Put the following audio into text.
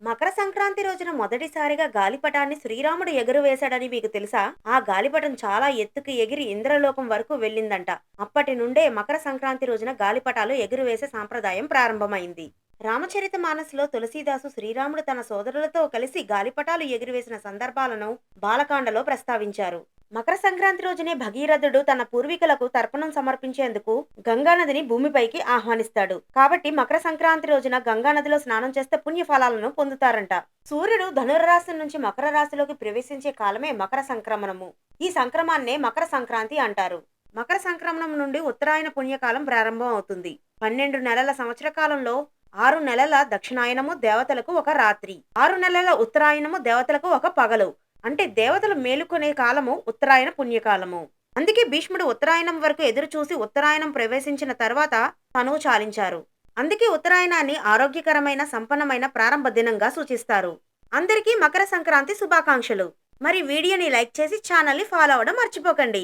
మకర సంక్రాంతి రోజున మొదటిసారిగా గాలిపటాన్ని శ్రీరాముడు ఎగురవేశాడని మీకు తెలుసా? ఆ గాలిపటం చాలా ఎత్తుకు ఎగిరి ఇంద్రలోకం వరకు వెళ్ళిందంట. అప్పటి నుండే మకర సంక్రాంతి రోజున గాలిపటాలు ఎగురవేసే సాంప్రదాయం ప్రారంభమైంది. రామచరిత మానస్లో తులసీదాసు శ్రీరాముడు తన సోదరులతో కలిసి గాలిపటాలు ఎగురవేసిన సందర్భాలను బాలకాండలో ప్రస్తావించారు. మకర సంక్రాంతి రోజునే భగీరథుడు తన పూర్వీకులకు తర్పణం సమర్పించేందుకు గంగానదిని భూమిపైకి ఆహ్వానిస్తాడు. కాబట్టి మకర సంక్రాంతి రోజున గంగానదిలో స్నానం చేస్తే పుణ్యఫలాలను పొందుతారంట. సూర్యుడు ధనుర్రాశి నుంచి మకర రాశిలోకి ప్రవేశించే కాలమే మకర సంక్రమణము. ఈ సంక్రమాన్నే మకర సంక్రాంతి అంటారు. మకర సంక్రమణం నుండి ఉత్తరాయణ పుణ్యకాలం ప్రారంభం అవుతుంది. 12 నెలల సంవత్సర కాలంలో 6 నెలల దక్షిణాయనము దేవతలకు ఒక రాత్రి, 6 నెలల ఉత్తరాయణము దేవతలకు ఒక పగలు. అంటే దేవతలు మేలుకొనే కాలము ఉత్తరాయణ పుణ్యకాలము. అందుకే భీష్ముడు ఉత్తరాయణం వరకు ఎదురు చూసి ఉత్తరాయణం ప్రవేశించిన తర్వాత తనువు చాలించారు. అందుకే ఉత్తరాయణాన్ని ఆరోగ్యకరమైన సంపన్నమైన ప్రారంభ దినంగా సూచిస్తారు. అందరికీ మకర సంక్రాంతి శుభాకాంక్షలు. మరి వీడియోని లైక్ చేసి ఛానల్ని ఫాలో అవ్వడం మర్చిపోకండి.